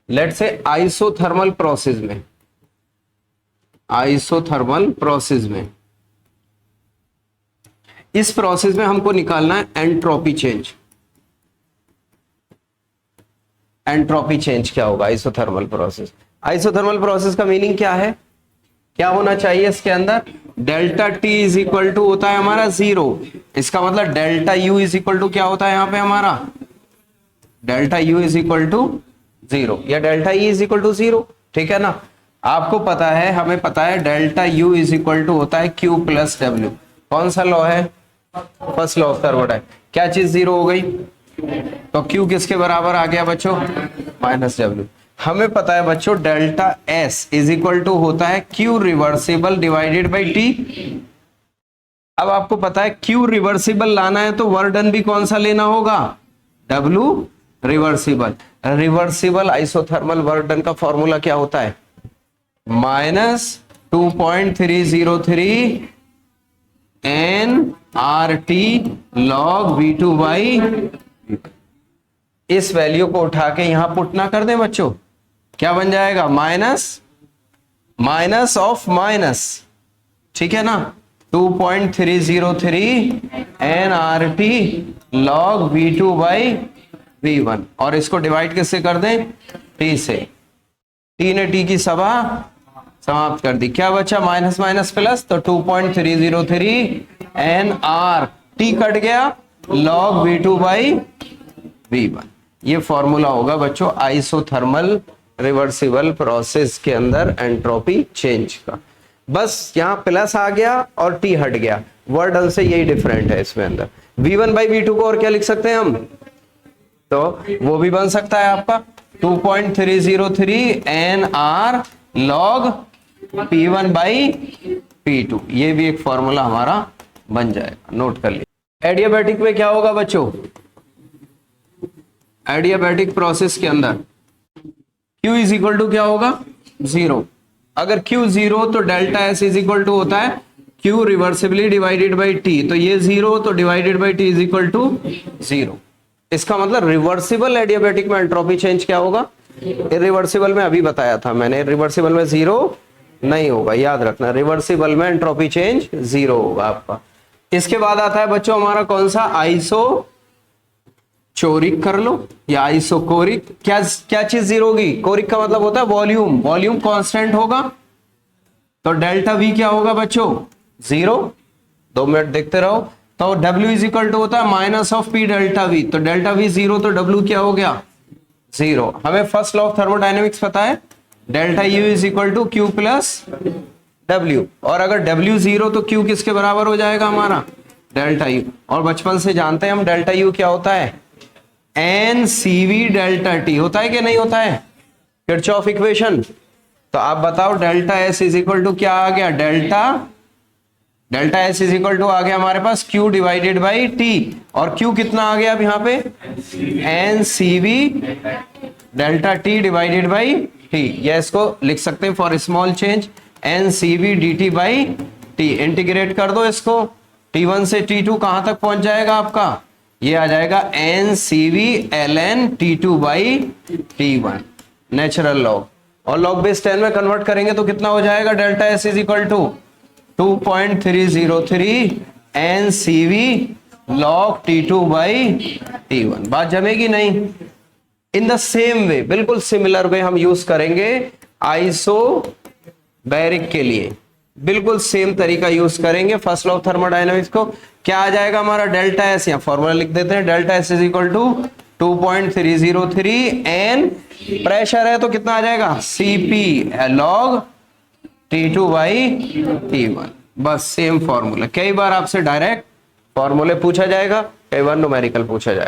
Let's say isothermal process में इस process में हमको निकालना है एंट्रोपी चेंज। एंट्रोपी चेंज क्या होगा आइसोथर्मल प्रोसेस? आइसोथर्मल प्रोसेस का मीनिंग क्या है, क्या होना चाहिए इसके अंदर? Delta T is equal to होता है हमारा 0। इसका मतलब delta U is equal to क्या होता है यहां पे हमारा? Delta U is equal to 0 या delta E is equal to 0, ठीक है ना। आपको पता है, हमें पता है delta U is equal to होता है क्यू प्लस डब्ल्यू। कौन सा लॉ है? First law of thermodynamics. क्या चीज 0 हो गई तो क्यू किसके बराबर आ गया बच्चों? Minus W. हमें पता है बच्चों delta S is equal to होता है Q reversible divided by T. अब आपको पता है क्यू रिवर्सिबल लाना है तो वर्क डन भी कौन सा लेना होगा? W reversible. Reversible isothermal work done का फॉर्मूला क्या होता है? Minus 2.303 N R T log V2 by. इस वैल्यू को उठा के यहां पुट ना कर दें बच्चों, क्या बन जाएगा? माइनस ऑफ माइनस, ठीक है ना। 2.303 N R T log V2 by V1 और इसको डिवाइड किससे कर दें? टी से। टी ने टी की सभा समाप्त कर दी, क्या बचा? माइनस माइनस प्लस, तो 2.303 एन आर टी कट गया लॉग V2 बाई V1। ये फॉर्मूला होगा बच्चों आइसोथर्मल रिवर्सिबल प्रोसेस के अंदर एंट्रोपी चेंज का। बस यहां प्लस आ गया और टी हट गया, वर्ड डन से यही डिफरेंट है इसमें अंदर। V1 बाई V2 को और क्या लिख सकते हैं हम? तो वो भी बन सकता है आपका 2.303 N are log P1 by P2। ये भी एक फॉर्मूला हमारा बन जाएगा, नोट कर लीजिए। एडियाबैटिक में क्या होगा बच्चों? एडियाबैटिक प्रोसेस के अंदर Q इज इक्वल टू क्या होगा? 0। अगर Q 0 तो delta S is equal to होता है Q reversibly divided by T। तो ये 0 तो divided by T is equal to 0। इसका मतलब रिवर्सिबल एडियाबैटिक में एंट्रोपी चेंज क्या होगा? इरिवर्सिबल में अभी बताया था मैंने, रिवर्सिबल में 0 नहीं होगा, याद रखना। रिवर्सिबल में एंट्रोपी चेंज 0 होगा आपका। इसके बाद आता है बच्चों हमारा कौन सा? आइसो चोरिक कर लो या आइसोकोरिक। क्या चीज 0 होगी? कोरिक का मतलब होता है वॉल्यूम, वॉल्यूम कांस्टेंट होगा तो डेल्टा V क्या होगा बच्चों? 0। 2 मिनट देखते रहो। तो W इज इक्वल टू होता है minus of P delta V। तो डेल्टा V 0 तो W क्या हो गया? 0। हमें फर्स्ट लॉ ऑफ थर्मोडायनेमिक्स पता है delta U is equal to Q plus W। और अगर W 0 तो Q किसके बराबर हो जाएगा हमारा? Delta U। और बचपन से जानते हैं हम डेल्टा U क्या होता है? NCV डेल्टा T होता है कि नहीं होता है? Kirchhoff equation. तो आप बताओ delta S is equal to क्या आ गया? Delta S is equal to आ गया हमारे पास Q डिवाइडेड बाई T। और Q कितना आ गया अब यहाँ पे? NCV delta T divided by T। या इसको लिख सकते हैं for small change NCV dt by T। Integrate कर दो इसको, T1 से T2 कहां तक पहुंच जाएगा आपका? ये आ जाएगा NCV ln T2 by T1 natural log. और लॉग बेस 10 में कन्वर्ट करेंगे तो कितना हो जाएगा? Delta S is equal to 2.303 NCV log T2 by T1। बात जमेगी नहीं? इन द सेम वे, बिल्कुल सिमिलर वे हम यूज करेंगे आइसोबैरिक के लिए, बिल्कुल सेम तरीका यूज करेंगे फर्स्ट लॉ ऑफ थर्मोडायनेमिक्स को। क्या आ जाएगा हमारा? डेल्टा एस, या फॉर्मूला लिख देते हैं, delta S is equal to 2.303 N, pressure है तो कितना आ जाएगा? Cp log T2 by T1। बस सेम फॉर्मूला। कई बार आपसे डायरेक्ट फॉर्मूले पूछा जाएगा, कई बार न्यूमेरिकल पूछा जाएगा।